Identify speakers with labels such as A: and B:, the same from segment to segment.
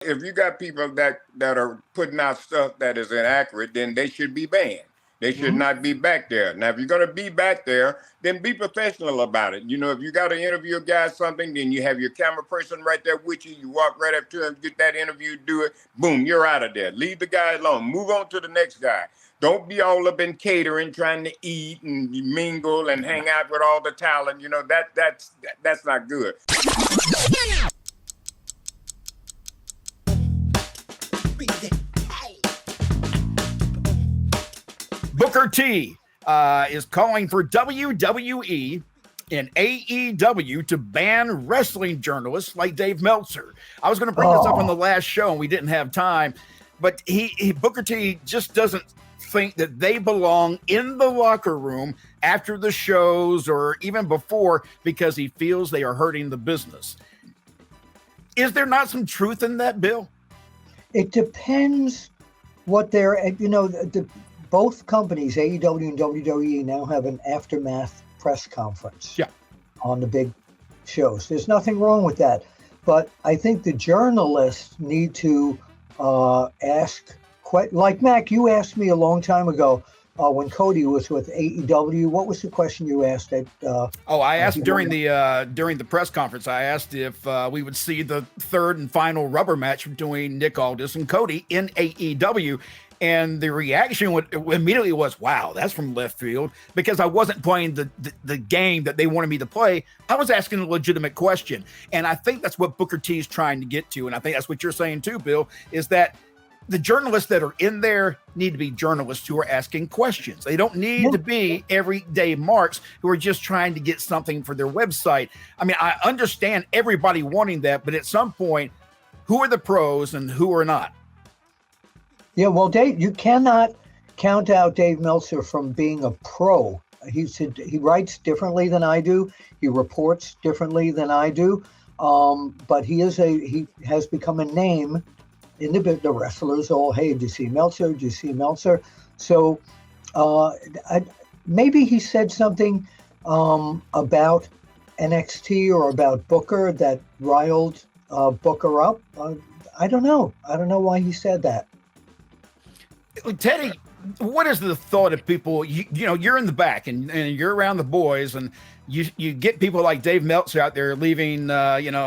A: If you got people that are putting out stuff that is inaccurate, then they should be banned. They should
B: Mhm.
A: not be back there. Now, if you're going to be back there, then be professional about it. You know, if you got to interview a guy something, then you have your camera person right there with you. You walk right up to him, get that interview, do it. Boom, you're out of there. Leave the guy alone. Move on to the next guy. Don't be all up in catering, trying to eat and mingle and hang out with all the talent. You know, that's not good.
C: Booker T is calling for WWE and AEW to ban wrestling journalists like Dave Meltzer. I was going to bring this up on the last show, and we didn't have time, but Booker T just doesn't think that they belong in the locker room after the shows or even before because he feels they are hurting the business. Is there not some truth in that, Bill?
B: It depends what they're, both companies, AEW and WWE, now have an aftermath press conference on the big shows. There's nothing wrong with that. But I think the journalists need to ask, like Mac, you asked me a long time ago when Cody was with AEW. What was the question you asked?
C: I asked during the press conference. I asked if we would see the third and final rubber match between Nick Aldis and Cody in AEW. And the reaction immediately was, wow, that's from left field, because I wasn't playing the game that they wanted me to play. I was asking a legitimate question. And I think that's what Booker T is trying to get to. And I think that's what you're saying too, Bill, is that the journalists that are in there need to be journalists who are asking questions. They don't need to be everyday marks who are just trying to get something for their website. I mean, I understand everybody wanting that, but at some point, who are the pros and who are not?
B: Yeah, well, Dave, you cannot count out Dave Meltzer from being a pro. He writes differently than I do. He reports differently than I do. But he has become a name in the wrestlers. Oh, hey, do you see Meltzer? Do you see Meltzer? So maybe he said something about NXT or about Booker that riled Booker up. I don't know. I don't know why he said that.
C: Teddy, what is the thought of people? You're in the back and you're around the boys, and you get people like Dave Meltzer out there leaving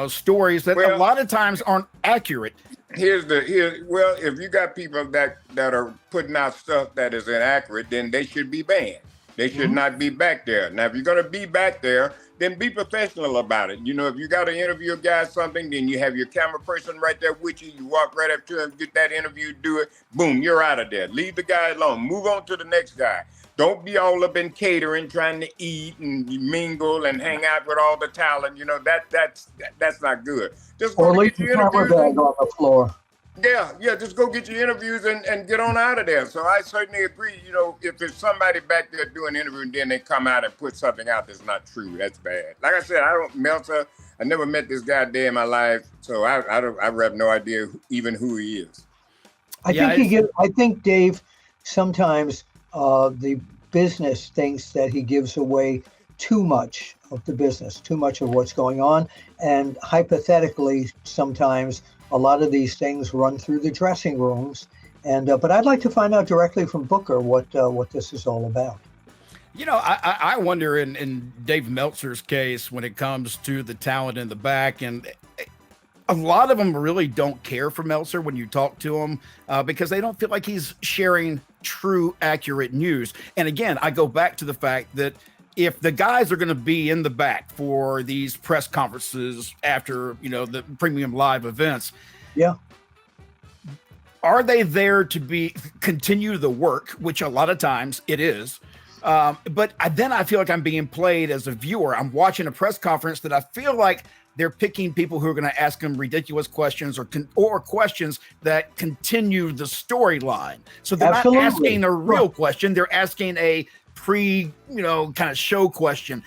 C: stories that a lot of times aren't accurate.
A: If you got people that are putting out stuff that is inaccurate, then they should be banned. They should not be back there. Now, if you're going to be back there, then be professional about it. You know, if you got to interview a guy something, then you have your camera person right there with you. You walk right up to him, get that interview, do it. Boom, you're out of there. Leave the guy alone. Move on to the next guy. Don't be all up in catering, trying to eat and mingle and hang out with all the talent. You know, that's not good. Just
B: or leave the camera bag on the floor.
A: Yeah, just go get your interviews and get on out of there. So I certainly agree, if there's somebody back there doing an interview and then they come out and put something out that's not true, that's bad. Like I said, I never met this guy a day in my life, so I have no idea even who he is.
B: I think Dave, sometimes the business thinks that he gives away too much of the business, too much of what's going on. And hypothetically, sometimes a lot of these things run through the dressing rooms, but I'd like to find out directly from Booker what this is all about.
C: I wonder in Dave Meltzer's case when it comes to the talent in the back, and a lot of them really don't care for Meltzer when you talk to him because they don't feel like he's sharing true, accurate news. And again, I go back to the fact that if the guys are going to be in the back for these press conferences after, the premium live events, are they there to continue the work, which a lot of times it is. But then I feel like I'm being played as a viewer. I'm watching a press conference that I feel like they're picking people who are going to ask them ridiculous questions or questions that continue the storyline. So they're not asking a real question. They're asking a kind of show question.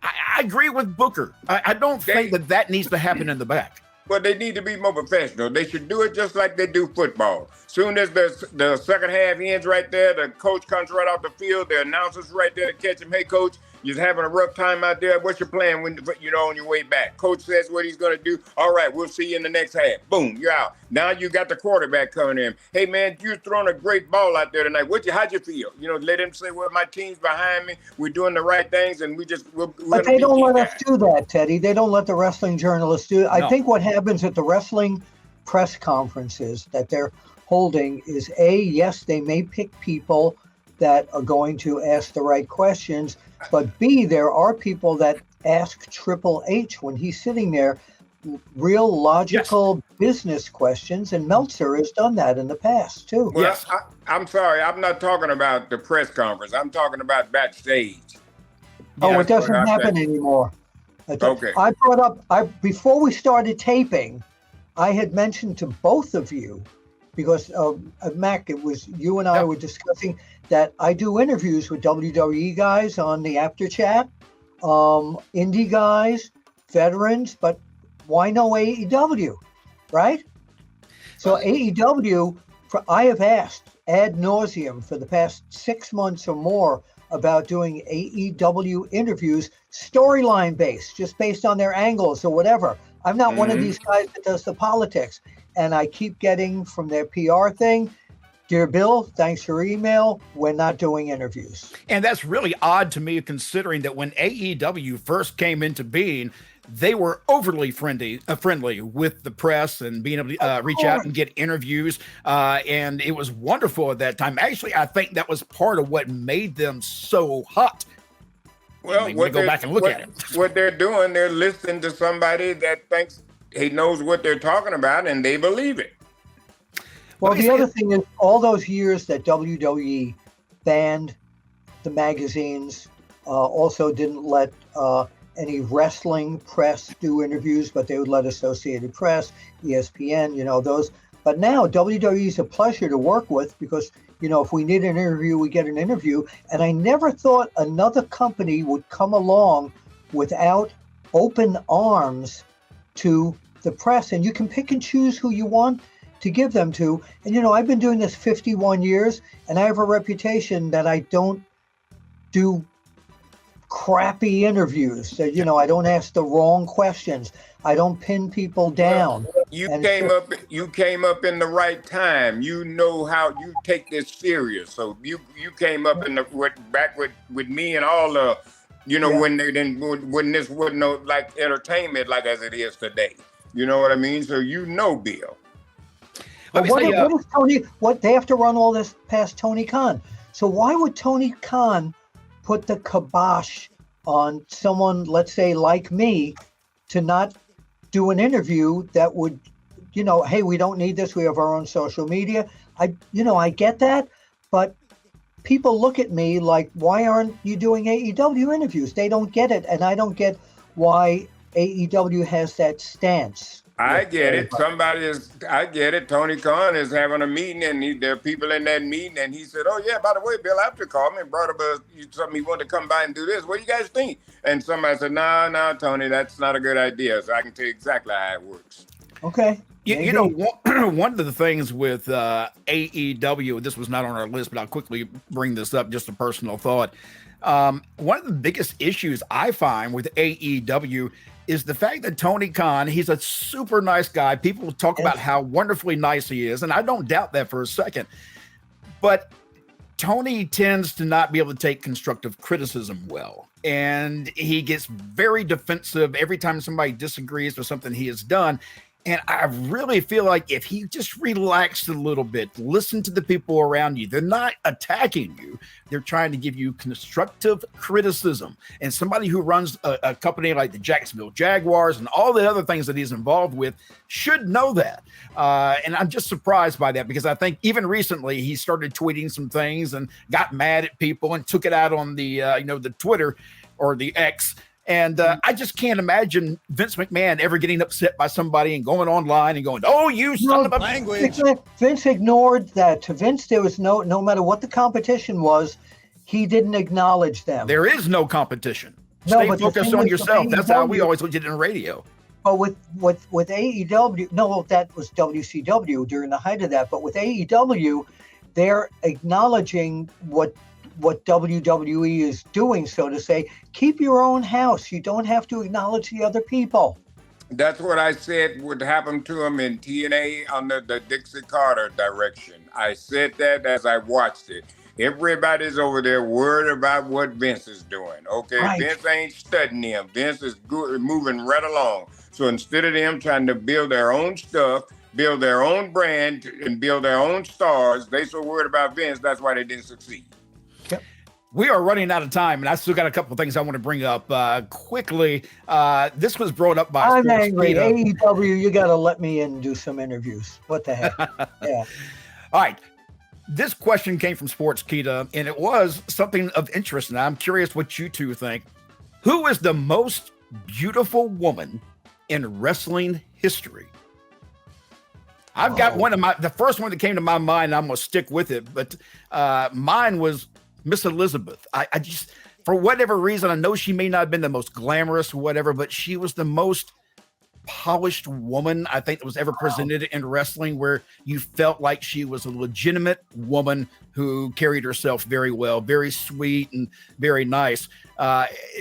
C: I agree with Booker. I don't think that needs to happen in the back.
A: But they need to be more professional. They should do it just like they do football. Soon as the second half ends right there, the coach comes right off the field, the announcer's right there to catch him. Hey, coach, You're having a rough time out there. What's your plan when you're on your way back? Coach says what he's going to do. All right, we'll see you in the next half. Boom, you're out. Now you got the quarterback coming in. Hey, man, you're throwing a great ball out there tonight. How'd you feel? Let him say, well, my team's behind me. We're doing the right things, and
B: But they don't let us do that, Teddy. They don't let the wrestling journalists do it. I think what happens at the wrestling press conferences that they're holding is yes, they may pick people that are going to ask the right questions, but B, there are people that ask Triple H when he's sitting there real logical business questions, and Meltzer has done that in the past too.
A: Well, yes. I'm sorry, I'm not talking about the press conference. I'm talking about backstage.
B: Oh, it doesn't happen anymore.
A: Okay.
B: I brought up, before we started taping, I had mentioned to both of you, because Mac, it was you and I were discussing that I do interviews with WWE guys on the Apter chat, indie guys, veterans, but why no AEW, right? So AEW, I have asked ad nauseum for the past 6 months or more about doing AEW interviews, storyline based, just based on their angles or whatever. I'm not one of these guys that does the politics. And I keep getting from their PR thing, dear Bill, thanks for your email. We're not doing interviews.
C: And that's really odd to me, considering that when AEW first came into being, they were overly friendly with the press and being able to reach out and get interviews. And it was wonderful at that time. Actually, I think that was part of what made them so hot.
A: Well,
C: go back and look at it.
A: What they're doing, they're listening to somebody that thinks he knows what they're talking about, and they believe it.
B: Well, the other thing is, all those years that WWE banned the magazines, also didn't let any wrestling press do interviews, but they would let Associated Press, ESPN, those. But now WWE is a pleasure to work with because, if we need an interview, we get an interview. And I never thought another company would come along without open arms to the press. And you can pick and choose who you want to give them to. And, I've been doing this 51 years, and I have a reputation that I don't do crappy interviews. I don't ask the wrong questions. I don't pin people down.
A: You came up in the right time. You know how you take this serious. So you came up back with me and all the, when this wasn't no like entertainment like as it is today. You know what I mean? So Bill.
B: But what is Tony? What they have to run all this past Tony Khan. So why would Tony Khan put the kibosh on someone, let's say like me, to not do an interview that would, hey, we don't need this. We have our own social media. I get that, but people look at me like, why aren't you doing AEW interviews? They don't get it, and I don't get why AEW has that stance.
A: I get it. I get it. Tony Khan is having a meeting, and there are people in that meeting, and he said, oh, yeah, by the way, Bill Apter called me and brought up something he wanted to come by and do this. What do you guys think? And somebody said, no, Tony, that's not a good idea. So I can tell you exactly how it works.
B: Okay.
C: One of the things with AEW, this was not on our list, but I'll quickly bring this up, just a personal thought. One of the biggest issues I find with AEW is the fact that Tony Khan, he's a super nice guy. People talk about how wonderfully nice he is, and I don't doubt that for a second. But Tony tends to not be able to take constructive criticism well, and he gets very defensive every time somebody disagrees with something he has done. And I really feel like if he just relaxed a little bit, listen to the people around you. They're not attacking you. They're trying to give you constructive criticism. And somebody who runs a company like the Jacksonville Jaguars and all the other things that he's involved with should know that. And I'm just surprised by that, because I think even recently he started tweeting some things and got mad at people and took it out on the, the Twitter or the X. And I just can't imagine Vince McMahon ever getting upset by somebody and going online and going, oh, you son of a language.
B: Vince ignored that. To Vince, there was no matter what the competition was, he didn't acknowledge them.
C: There is no competition. Stay focused on yourself. That's how we always looked at it in radio.
B: But with AEW, that was WCW during the height of that. But with AEW, they're acknowledging what what WWE is doing, so to say. Keep your own house. You don't have to acknowledge the other people.
A: That's what I said would happen to him in TNA under the Dixie Carter direction. I said that as I watched it. Everybody's over there worried about what Vince is doing. Okay,
B: Right.
A: Vince ain't studying him. Vince is moving right along. So instead of them trying to build their own stuff, build their own brand, and build their own stars, they so worried about Vince, that's why they didn't succeed.
B: Yep.
C: We are running out of time, and I still got a couple of things I want to bring up quickly. This was brought up by
B: I'm angry.
C: Sportskeeda.
B: AEW, you got to let me in and do some interviews. What the heck? Yeah.
C: All right. This question came from Sportskeeda, and it was something of interest, and I'm curious what you two think. Who is the most beautiful woman in wrestling history? I've got the first one that came to my mind, I'm going to stick with it, but mine was Miss Elizabeth. I just, for whatever reason, I know she may not have been the most glamorous or whatever, but she was the most polished woman I think that was ever presented in wrestling, where you felt like she was a legitimate woman who carried herself very well, very sweet and very nice.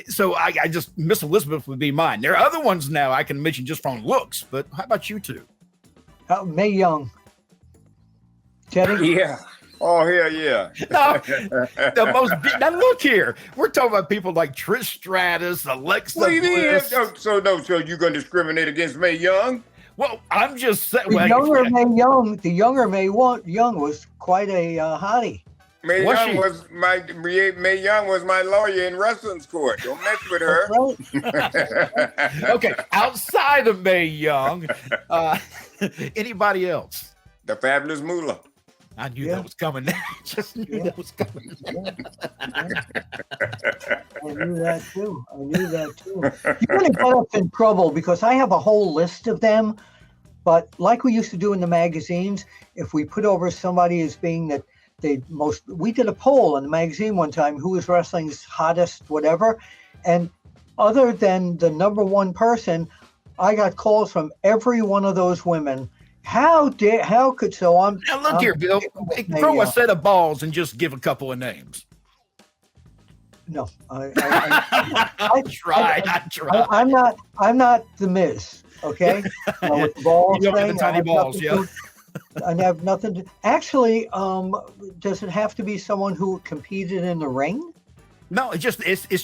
C: So I just, Miss Elizabeth would be mine. There are other ones now I can mention just from looks, but how about you two?
B: Mae Young. Teddy?
A: Yeah. Oh, hell yeah.
C: No, the most. Now look here, we're talking about people like Trish Stratus, Alexa
A: What do you mean?
C: Bliss.
A: So you're going to discriminate against Mae Young?
C: Well, I'm just saying.
B: The younger Mae Young was quite a hottie.
A: Mae
C: Was
A: Young
C: she?
A: Mae Young was my lawyer in wrestling's court. Don't mess with her.
C: Okay, outside of Mae Young, anybody else?
A: The Fabulous Moolah.
C: I knew that was coming. Just knew that was coming.
B: I knew that too. You're going to get us in trouble because I have a whole list of them. But like we used to do in the magazines, if we put over somebody as being that the most, we did a poll in the magazine one time, who was wrestling's hottest, whatever. And other than the number one person, I got calls from every one of those women. How could so I'm
C: Now look here, Bill. Throw a set of balls and just give a couple of names.
B: No, I
C: tried.
B: I'm not the Miz. Okay, with the balls
C: You don't have
B: thing,
C: the tiny balls, yeah.
B: I have nothing to. Actually, does it have to be someone who competed in the ring?
C: No, it's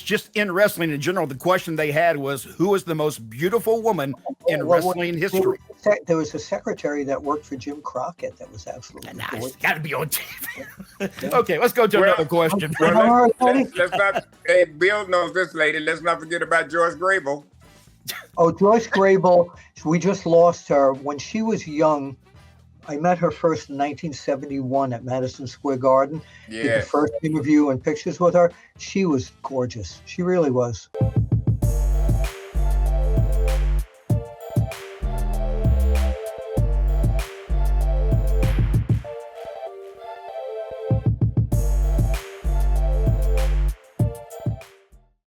C: just in wrestling in general. The question they had was, who is the most beautiful woman in wrestling history?
B: There was a secretary that worked for Jim Crockett that was absolutely
C: Nice. Got to be on TV. Okay, let's go to another question.
A: Let's not. Hey, Bill knows this lady. Let's not forget about Joyce Grable.
B: Oh, Joyce Grable. We just lost her when she was young. I met her first in 1971 at Madison Square Garden.
A: Yeah.
B: Did the first interview and pictures with her. She was gorgeous. She really was.